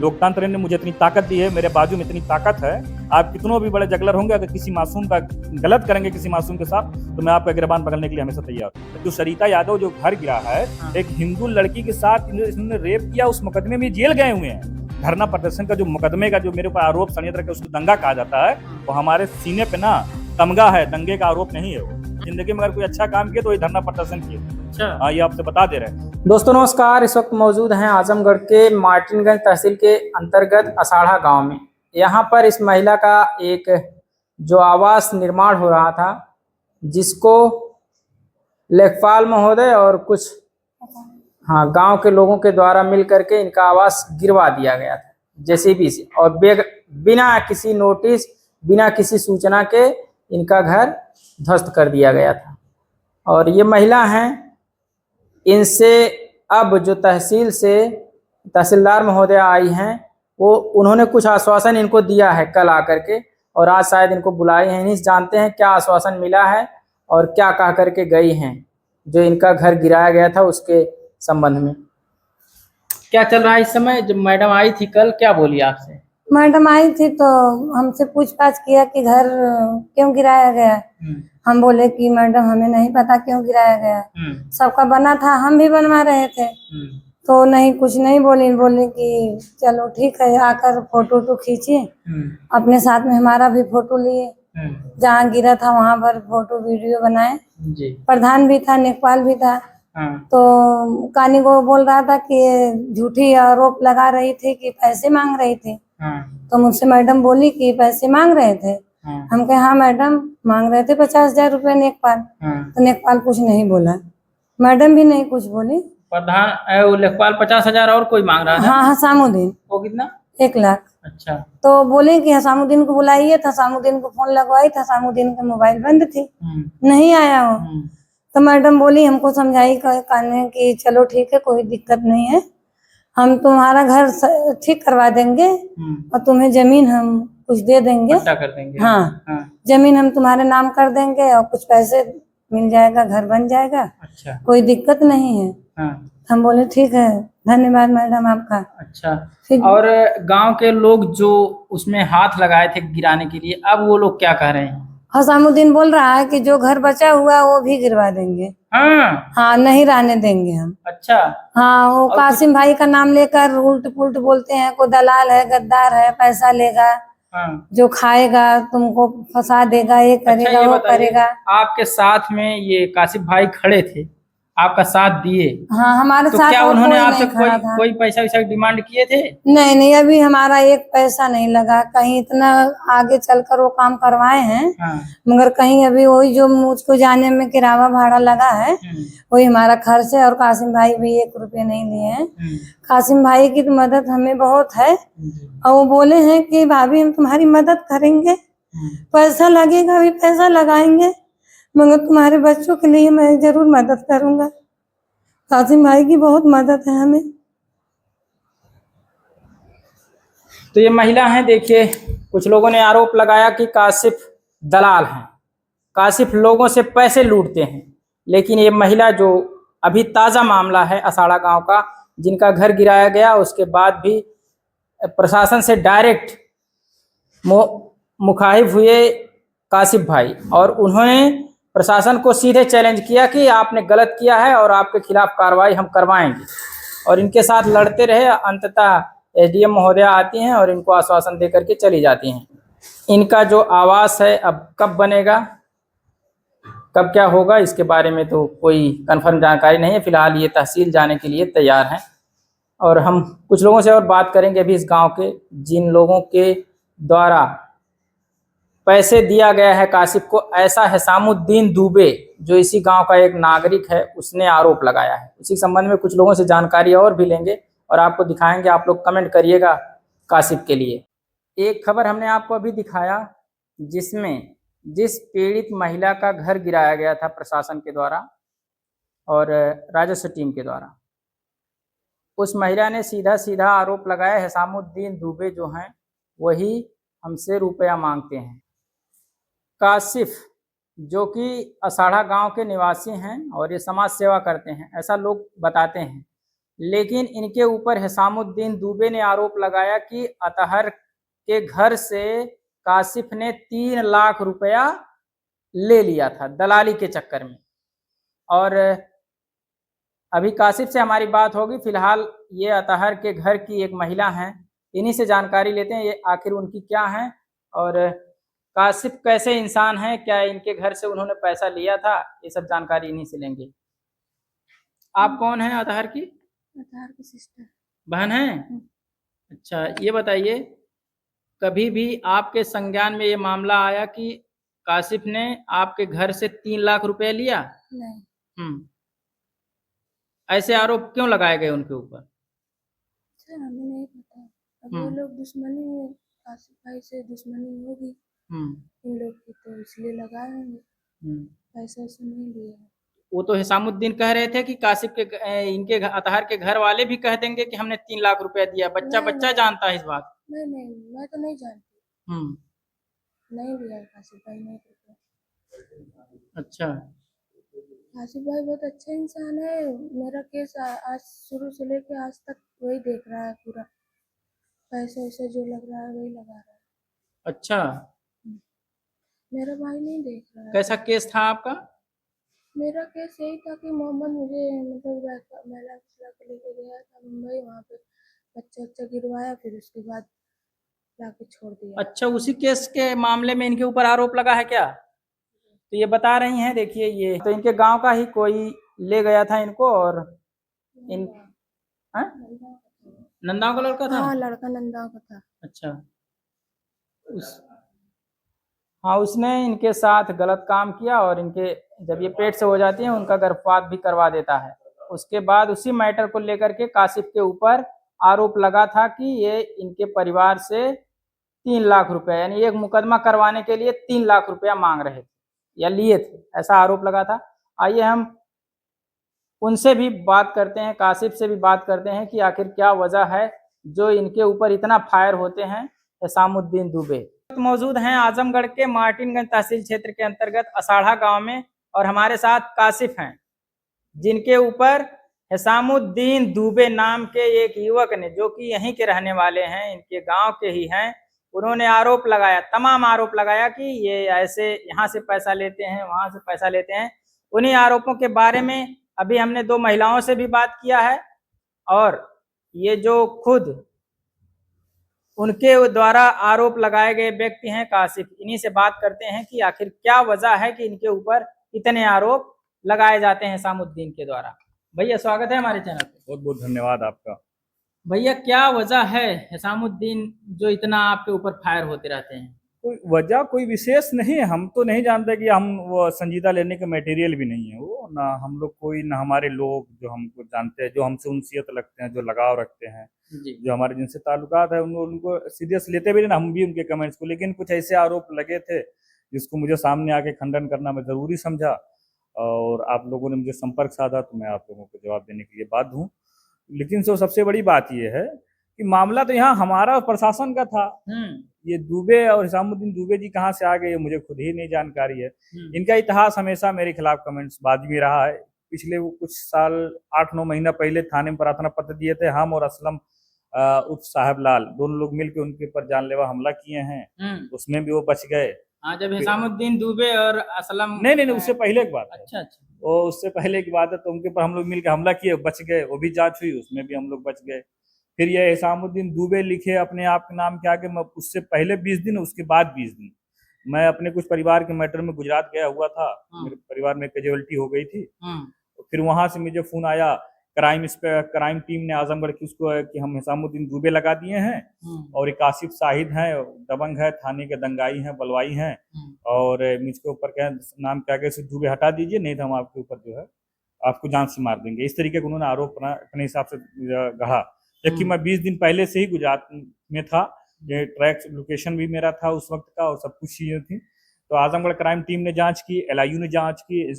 लोकतंत्र ने मुझे इतनी ताकत दी है, मेरे बाजू में इतनी ताकत है। आप कितनों भी बड़े जगलर होंगे, अगर किसी मासूम का गलत करेंगे किसी मासूम के साथ, तो मैं आपका गिरबान पकड़ने के लिए हमेशा तैयार हूँ। जो सरिता यादव जो घर गिरा है, एक हिंदू लड़की के साथ इन्होंने रेप किया, उस मुकदमे में जेल गए हुए हैं। धरना प्रदर्शन का जो मुकदमे का जो मेरे ऊपर आरोप षड्यंत्र का उसको दंगा कहा जाता है, वो हमारे सीने पे ना तमगा है, दंगे का आरोप नहीं है। वो जिंदगी में अगर कोई अच्छा काम किया तो ये धरना प्रदर्शन किए। अच्छा, हाँ, ये आपसे बता दे रहे हैं। दोस्तों नमस्कार, इस वक्त मौजूद हैं आजमगढ़ के मार्टिनगंज तहसील के अंतर्गत असाढ़ा गांव में। यहाँ पर इस महिला का एक जो आवास निर्माण हो रहा था, जिसको लेखपाल महोदय और कुछ गांव के लोगों के द्वारा मिल करके इनका आवास गिरवा दिया गया था जेसीबी से, और बिना किसी नोटिस, बिना किसी सूचना के इनका घर ध्वस्त कर दिया गया था। और ये महिला हैं, इनसे अब जो तहसील से तहसीलदार महोदय आई हैं, वो उन्होंने कुछ आश्वासन इनको दिया है कल आकर के, और आज शायद इनको बुलाए हैं। नहीं जानते हैं क्या आश्वासन मिला है और क्या कह करके गई हैं जो इनका घर गिराया गया था उसके संबंध में। क्या चल रहा है इस समय? जब मैडम आई थी कल, क्या बोली आपसे? मैडम आई थी तो हमसे पूछताछ किया कि घर क्यों गिराया गया। हम बोले कि मैडम हमें नहीं पता क्यों गिराया गया, सबका बना था, हम भी बनवा रहे थे। तो नहीं, कुछ नहीं बोली कि चलो ठीक है, आकर फोटो तो खींचिए। अपने साथ में हमारा भी फोटो लिए, जहाँ गिरा था वहाँ पर फोटो वीडियो बनाए। प्रधान भी था, लेखपाल भी था। तो कानी को बोल रहा था कि झूठी आरोप लगा रही थी कि पैसे मांग रही थी। तो मुझसे मैडम बोली कि पैसे मांग रहे थे। हम कहे हाँ मैडम, मांग रहे थे 50,000 रुपये लेखपाल। तो लेखपाल कुछ नहीं बोला, मैडम भी नहीं कुछ बोली। प्रधान लेखपाल 50,000 और कोई मांग रहा था? हाँ, हसामुद्दीन। वो कितना? 1 लाख। अच्छा। तो बोले कि हसामुद्दीन को बुलाइए। हसामुद्दीन को फोन लगवाई, हसामुद्दीन का मोबाइल बंद थी, नहीं आया वो। तो मैडम बोली, हमको समझाई कहने कि चलो ठीक है, कोई दिक्कत नहीं है, हम तुम्हारा घर ठीक करवा देंगे और तुम्हें जमीन हम कुछ दे देंगे, कर देंगे। हाँ, जमीन हम तुम्हारे नाम कर देंगे और कुछ पैसे मिल जाएगा, घर बन जाएगा। अच्छा। कोई दिक्कत नहीं है। हम बोले ठीक है, धन्यवाद मैडम आपका। अच्छा। और गांव के लोग जो उसमें हाथ लगाए थे गिराने के लिए, अब वो लोग क्या कह रहे हैं? हसामुद्दीन बोल रहा है कि जो घर बचा हुआ वो भी गिरवा देंगे। हाँ, नहीं रहने देंगे हम। अच्छा। हाँ, वो कासिम भाई का नाम लेकर उल्ट पुल्ट बोलते हैं, को दलाल है, गद्दार है, पैसा लेगा, जो खाएगा तुमको फंसा देगा, ये करेगा। अच्छा, वो करेगा। आपके साथ में ये कासिम भाई खड़े थे, आपका साथ दिए? हाँ, हमारे तो साथ। क्या उन्होंने आपसे कोई पैसा वैसा डिमांड किए थे? नहीं, अभी हमारा एक पैसा नहीं लगा। कहीं इतना आगे चलकर वो काम करवाए हैं, मगर कहीं अभी वही जो मुझको जाने में किराया भाड़ा लगा है, वही हमारा खर्च है। और कासिम भाई भी 1 रुपये नहीं लिए हैं। कासिम भाई की तो मदद हमें बहुत है, और वो बोले हैं कि भाभी हम तुम्हारी मदद करेंगे, पैसा लगेगा भी पैसा लगाएंगे, मगर तुम्हारे बच्चों के लिए मैं जरूर मदद करूंगा। कासिम भाई की बहुत मदद है हमें। तो ये महिला है, देखिए, कुछ लोगों ने आरोप लगाया कि कासिफ दलाल हैं, कासिफ लोगों से पैसे लूटते हैं। लेकिन ये महिला, जो अभी ताज़ा मामला है असाढ़ा गांव का, जिनका घर गिराया गया, उसके बाद भी प्रशासन से डायरेक्ट मुखातिब हुए कासिफ भाई, और उन्होंने प्रशासन को सीधे चैलेंज किया कि आपने गलत किया है और आपके खिलाफ कार्रवाई हम करवाएंगे। और इनके साथ लड़ते रहे। अंततः एसडीएम महोदया आती हैं और इनको आश्वासन दे करके चली जाती हैं। इनका जो आवास है अब कब बनेगा, कब क्या होगा, इसके बारे में तो कोई कंफर्म जानकारी नहीं है। फिलहाल ये तहसील जाने के लिए तैयार हैं, और हम कुछ लोगों से और बात करेंगे अभी इस गाँव के, जिन लोगों के द्वारा पैसे दिया गया है कासिफ को। ऐसा हसामुद्दीन दुबे, जो इसी गांव का एक नागरिक है, उसने आरोप लगाया है। इसी संबंध में कुछ लोगों से जानकारी और भी लेंगे और आपको दिखाएंगे। आप लोग कमेंट करिएगा कासिफ के लिए। एक खबर हमने आपको अभी दिखाया, जिसमें जिस पीड़ित महिला का घर गिराया गया था प्रशासन के द्वारा और राजस्व टीम के द्वारा, उस महिला ने सीधा आरोप लगाया हसामुद्दीन दुबे जो हैं वही हमसे रुपया मांगते हैं। कासिफ, जो कि असाढ़ा गांव के निवासी हैं और ये समाज सेवा करते हैं, ऐसा लोग बताते हैं। लेकिन इनके ऊपर हिसामुद्दीन दुबे ने आरोप लगाया कि अतहर के घर से काशिफ ने 3 लाख रुपया ले लिया था दलाली के चक्कर में। और अभी काशिफ से हमारी बात होगी। फिलहाल ये अतहर के घर की एक महिला हैं, इन्हीं से जानकारी लेते हैं ये आखिर उनकी क्या है और काशिफ कैसे इंसान है, क्या इनके घर से उन्होंने पैसा लिया था, ये सब जानकारी इन्हीं से लेंगे। आप कौन हैं अतहर की? अतहर की सिस्टर बहन है। अच्छा, ये बताइए कभी भी आपके संज्ञान में ये मामला आया कि काशिफ ने आपके घर से 3 लाख रुपए लिया? नहीं। ऐसे आरोप क्यों लगाए गए उनके ऊपर? सर हमें नहीं पता। अब वो लोग दुश्मनी में, काशिफ भाई से दुश्मनी होगी इन लोग की, तो इसलिए लगाए होंगे। पैसा से नहीं लिया। वो तो हिसामुद्दीन कह रहे थे कि काशिफ के इनके अतहर के घर वाले भी कह देंगे कि हमने 3 लाख रुपया दिया। बच्चा जानता है इस बात। नहीं, मैं तो नहीं जानती। नहीं लिया काशिफ भाई ने रुपया। अच्छा, काशिफ भाई बहुत अच्छा इंसान है। मेरा केस आज शुरू से लेके आज तक वही देख रहा है पूरा। पैसा वैसा जो लग रहा है वही लगा रहा है। अच्छा, मेरा भाई नहीं देख रहा है। कैसा केस था आपका? मेरा केस यही था कि मोहम्मद मुझे मतलब महिला के लेके गया था मुंबई, वहाँ पे बच्चा गिरवाया, फिर उसके बाद लाके छोड़ दिया। अच्छा, उसी केस के मामले में इनके ऊपर आरोप लगा है क्या? तो ये बता रही हैं, देखिए ये तो इनके गांव का ही कोई ले गया था इनको और इन नंदाओं का लड़का था? हाँ, लड़का नंदाओं का था। अच्छा, उसने इनके साथ गलत काम किया और इनके जब ये पेट से हो जाती हैं उनका गर्भपात भी करवा देता है। उसके बाद उसी मैटर को लेकर के काशिफ के ऊपर आरोप लगा था कि ये इनके परिवार से 3 लाख रुपया यानी एक मुकदमा करवाने के लिए 3 लाख रुपया मांग रहे थे या लिए थे, ऐसा आरोप लगा था। आइए हम उनसे भी बात करते हैं, काशिफ से भी बात करते हैं कि आखिर क्या वजह है जो इनके ऊपर इतना फायर होते हैं हिसामुद्दीन दुबे। मौजूद हैं आजमगढ़ के मार्टिनगंज तहसील क्षेत्र के अंतर्गत असाढ़ा गांव में और हमारे साथ काशिफ हैं जिनके ऊपर हिसामुद्दीन दुबे नाम के एक युवक ने, जो कि यहीं के रहने वाले हैं, इनके गांव के ही हैं, उन्होंने आरोप लगाया, तमाम आरोप लगाया कि ये ऐसे यहाँ से पैसा लेते हैं, वहां से पैसा लेते हैं। उन्हीं आरोपों के बारे में अभी हमने 2 महिलाओं से भी बात किया है और ये जो खुद उनके द्वारा आरोप लगाए गए व्यक्ति हैं काशिफ, इन्हीं से बात करते हैं कि आखिर क्या वजह है कि इनके ऊपर इतने आरोप लगाए जाते हैं हिसामुद्दीन के द्वारा। भैया स्वागत है हमारे चैनल पे। बहुत बहुत धन्यवाद आपका। भैया क्या वजह है हिसामुद्दीन जो इतना आपके ऊपर फायर होते रहते हैं? कोई वजह कोई विशेष नहीं है, हम तो नहीं जानते कि हम वो संजीदा लेने के मटेरियल भी नहीं है वो, ना हम लोग कोई, ना हमारे लोग जो हमको जानते हैं, जो हमसे उनसियत लगते हैं, जो लगाव रखते हैं, जो हमारे जिनसे ताल्लुकात है, उनको सीरियस लेते भी नहीं, हम भी उनके कमेंट्स को। लेकिन कुछ ऐसे आरोप लगे थे जिसको मुझे सामने आके खंडन करना मैं ज़रूरी समझा और आप लोगों ने मुझे संपर्क साधा तो मैं आप लोगों को जवाब देने के लिए बाध्य हूँ। लेकिन सबसे बड़ी बात यह है कि मामला तो यहाँ हमारा प्रशासन का था। ये दुबे और हिसामुद्दीन दुबे जी कहाँ से आ गए मुझे खुद ही नहीं जानकारी है। इनका इतिहास हमेशा मेरे खिलाफ कमेंट्स बाजी रहा है। पिछले कुछ साल 8-9 महीना पहले थाने में प्रार्थना पत्र दिए थे हम और असलम उर्फ साहब लाल, दोनों लोग मिलकर उनके ऊपर जानलेवा हमला किए हैं, उसमें भी वो बच गए। हाँ, जब हिसामुद्दीन दुबे और असलम नहीं उससे पहले की बात है। अच्छा वो उससे पहले की बात है, तो उनके ऊपर हम लोग मिलकर हमला किए, बच गए, वो भी जांच हुई, उसमें भी हम लोग बच गए। फिर ये हिसामुद्दीन दुबे लिखे अपने आप के नाम के आगे, उससे पहले 20 दिन, उसके बाद 20 दिन मैं अपने कुछ परिवार के मैटर में गुजरात गया हुआ था। मेरे परिवार में कैजुअलिटी हो गई थी। फिर वहां से मुझे फोन आया क्राइम टीम ने आजमगढ़ की उसको कि हम हिसामुद्दीन दुबे लगा दिए हैं और एक काशिफ शाहिद हैं, दबंग है, थाने के दंगाई हैं, बलवाई हैं और मुझके ऊपर क्या नाम के आगे से दुबे हटा दीजिए, नहीं तो हम आपके ऊपर जो है आपको जान से मार देंगे। इस तरीके का उन्होंने आरोप अपने हिसाब से कहा, जबकि मैं 20 दिन पहले से ही गुजरात में था। ये ट्रैक लोकेशन भी मेरा था उस वक्त का और सब कुछ चीजें थी। तो आजमगढ़ क्राइम टीम ने जांच की, LIU ने जांच की,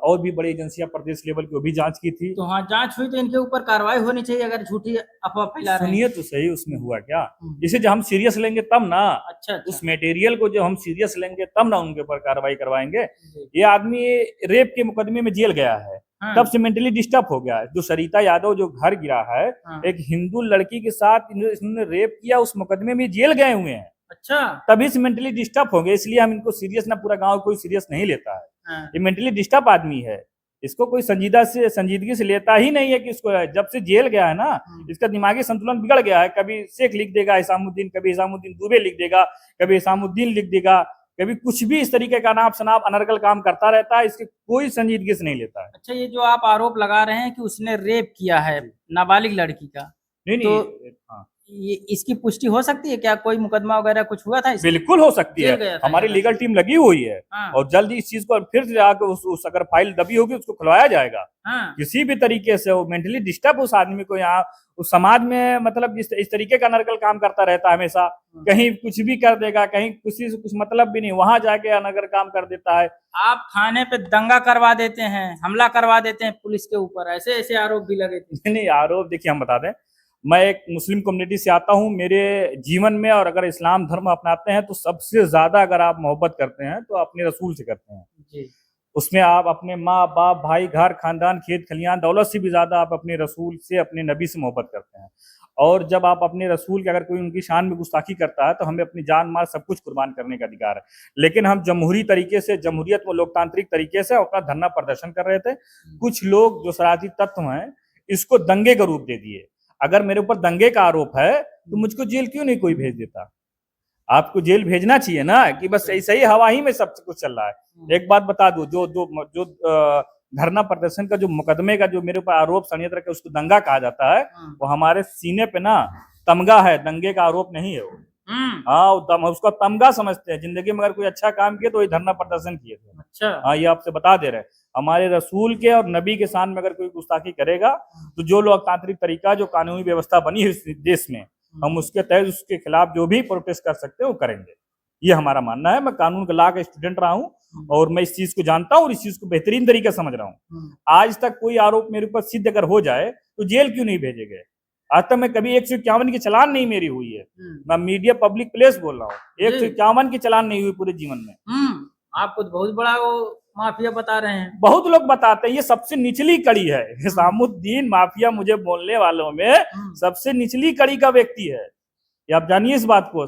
और भी बड़ी एजेंसियां प्रदेश लेवल की वो भी जांच की थी। तो हाँ, जांच हुई तो इनके ऊपर कार्रवाई होनी चाहिए अगर झूठी अफवाह फैला रहे हैं। सुनिए तो सही, उसमें हुआ क्या, जिसे जब हम सीरियस लेंगे तब ना। अच्छा। उस मटेरियल को जब हम सीरियस लेंगे तब ना उनके ऊपर कार्रवाई करवाएंगे। ये आदमी रेप के मुकदमे में जेल गया है, हाँ। तब से मेंटली डिस्टर्ब हो गया है। जो सरिता यादव जो घर गिरा है, हाँ। एक हिंदू लड़की के साथ इन्होंने रेप किया, उस मुकदमे में जेल गए हुए हैं, अच्छा। तभी से मेंटली डिस्टर्ब हो गए। इसलिए हम इनको सीरियस ना, पूरा गांव कोई सीरियस नहीं लेता है। हाँ। ये मेंटली डिस्टर्ब आदमी है, इसको कोई संजीदगी से लेता ही नहीं है कि इसको, जब से जेल गया है ना, इसका दिमागी संतुलन बिगड़ गया है। कभी शेख लिख देगा हिसामुद्दीन, कभी हिसामुद्दीन दुबे लिख देगा, कभी हिसामुद्दीन लिख देगा, कभी कुछ भी इस तरीके का नाप शनाप अनर्गल काम करता रहता है। इसकी कोई संजीदगी से नहीं लेता है। अच्छा, ये जो आप आरोप लगा रहे हैं कि उसने रेप किया है नाबालिग लड़की का, नहीं तो हाँ, ये इसकी पुष्टि हो सकती है क्या? कोई मुकदमा वगैरह कुछ हुआ था इसमें? बिल्कुल हो सकती जेल गया है। था हमारी यहाँ लीगल टीम लगी हुई है, हाँ। और जल्द ही इस चीज को फिर से आकर उस अगर फाइल दबी होगी उसको खुलवाया जाएगा। हाँ। किसी भी तरीके से वो मेंटली डिस्टर्ब उस आदमी को यहाँ उस समाज में, मतलब इस तरीके का अनर्गल काम करता रहता है हमेशा। कहीं कुछ भी कर देगा, कहीं किसी से कुछ मतलब भी नहीं, वहां जाके अनर्गल काम कर देता है। आप थाने पे दंगा करवा देते हैं, हमला करवा देते हैं पुलिस के ऊपर, ऐसे ऐसे आरोप भी लगे थे। नहीं, आरोप देखिए, हम बता दें, मैं एक मुस्लिम कम्युनिटी से आता हूँ। मेरे जीवन में, और अगर इस्लाम धर्म अपनाते हैं तो सबसे ज्यादा अगर आप मोहब्बत करते हैं तो अपने रसूल से करते हैं जी। उसमें आप अपने माँ बाप भाई घर खानदान खेत खलियान दौलत से भी ज्यादा आप अपने रसूल से, अपने नबी से मोहब्बत करते हैं। और जब आप अपने रसूल के, अगर कोई उनकी शान में गुस्ताखी करता है तो हमें अपनी जान माल सब कुछ कुर्बान करने का अधिकार है। लेकिन हम जमहूरी तरीके से, जमहूरियत में लोकतांत्रिक तरीके से अपना धरना प्रदर्शन कर रहे थे। कुछ लोग जो शरारती तत्व हैं इसको दंगे का रूप दे दिए। अगर मेरे ऊपर दंगे का आरोप है तो मुझको जेल क्यों नहीं कोई भेज देता? आपको जेल भेजना चाहिए ना, कि बस सही हवा ही में सब कुछ चल रहा है। एक बात बता दूं, जो धरना प्रदर्शन का जो मुकदमे का जो मेरे ऊपर आरोप षड्यंत्र का उसको दंगा कहा जाता है, वो हमारे सीने पे ना तमगा है, दंगे का आरोप नहीं है वो। हाँ, उसका तमगा समझते हैं। जिंदगी में अगर कोई अच्छा काम किया तो ये धरना प्रदर्शन किए थे। अच्छा। हाँ, ये आपसे बता दे रहे हैं। हमारे रसूल के और नबी के शान में अगर कोई गुस्ताखी करेगा तो जो लोकतांत्रिक तरीका, जो कानूनी व्यवस्था बनी है इस देश में, हम उसके तहत उसके खिलाफ जो भी प्रोटेस्ट कर सकते हैं वो करेंगे। ये हमारा मानना है। मैं कानून का लॉ का स्टूडेंट रहा हूँ और मैं इस चीज को जानता हूँ और इस चीज को बेहतरीन तरीके से समझ रहा हूँ। आज तक कोई आरोप मेरे ऊपर सिद्ध अगर हो जाए तो जेल क्यों नहीं भेजे गए? आज तक मैं कभी 151 की चलान नहीं मेरी हुई है। मैं मीडिया पब्लिक प्लेस बोल रहा हूँ, 151 की चलान नहीं हुई पूरे जीवन में। आप कुछ बहुत बड़ा वो माफिया बता रहे हैं। बहुत लोग बताते हैं ये सबसे निचली कड़ी है। हिसामुद्दीन माफिया मुझे बोलने वालों में सबसे निचली कड़ी का व्यक्ति है। ये आप जानिए इस बात को,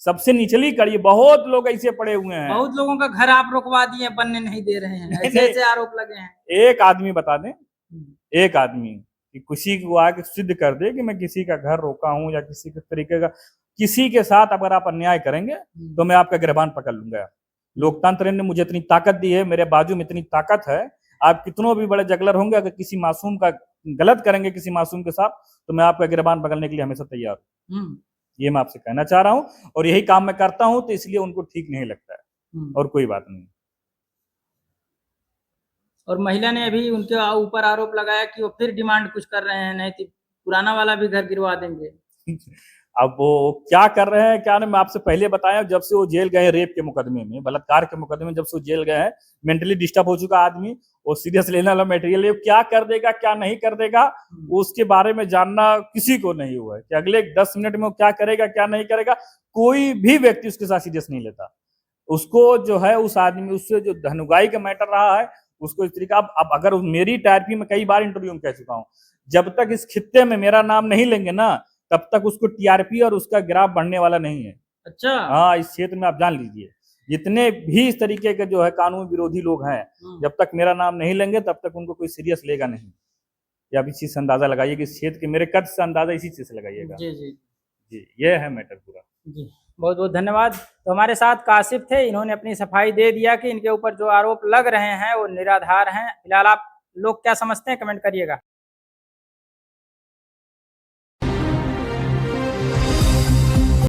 सबसे निचली कड़ी। बहुत लोग ऐसे पड़े हुए हैं, बहुत लोगों का घर आप रुकवा दिए, बनने नहीं दे रहे हैं, ऐसे ऐसे आरोप लगे हैं। एक आदमी बता दें, एक आदमी कि किसी को आके सिद्ध कर दे कि मैं किसी का घर रोका हूं या किसी के तरीके का, किसी के साथ अगर आप अन्याय करेंगे तो मैं आपका गिरबान पकड़ लूंगा। लोकतंत्र ने मुझे इतनी ताकत दी है, मेरे बाजू में इतनी ताकत है। आप कितनों भी बड़े जगलर होंगे, अगर किसी मासूम का गलत करेंगे किसी मासूम के साथ तो मैं आपका गिरबान पकड़ने के लिए हमेशा तैयार हूँ। ये मैं आपसे कहना चाह रहा हूँ, और यही काम मैं करता हूँ, तो इसलिए उनको ठीक नहीं लगता है, और कोई बात नहीं। और महिला ने अभी उनके ऊपर आरोप लगाया कि वो फिर डिमांड कुछ कर रहे हैं, नहीं तो पुराना वाला भी घर गिरवा देंगे। अब वो क्या कर रहे हैं क्या नहीं, मैं आपसे पहले बताया, जब से वो जेल गए रेप के मुकदमे में, बलात्कार के मुकदमे में, जब से वो जेल गए हैं, मेंटली डिस्टर्ब हो चुका आदमी, वो सीरियस लेने वाला मटेरियल है। क्या कर देगा क्या नहीं कर देगा उसके बारे में जानना किसी को नहीं हुआ है कि अगले 10 मिनट में वो क्या करेगा क्या नहीं करेगा। कोई भी व्यक्ति उसके साथ सीरियस नहीं लेता। उसको जो है उस आदमी, उससे जो धनुगाई का मैटर रहा है उसको इस तरीका। अब अगर मेरी टारपी में कई बार इंटरव्यू में कह चुका हूँ, जब तक इस खित्ते में मेरा नाम नहीं लेंगे ना तब तक उसको टीआरपी और उसका ग्राफ बढ़ने वाला नहीं है। अच्छा। हाँ, इस क्षेत्र में आप जान लीजिए, जितने भी इस तरीके के जो है कानून विरोधी लोग हैं, जब तक मेरा नाम नहीं लेंगे तब तक उनको कोई सीरियस लेगा नहीं। या आप इस चीज से अंदाजा लगाइए कि इस क्षेत्र के मेरे कद से अंदाजा इसी चीज से लगाइएगा। जी जी जी, ये है मैटर पूरा। जी, बहुत बहुत धन्यवाद। तो हमारे साथ काशिफ थे, इन्होंने अपनी सफाई दे दिया कि इनके ऊपर जो आरोप लग रहे हैं वो निराधार हैं। फिलहाल आप लोग क्या समझते हैं कमेंट करिएगा।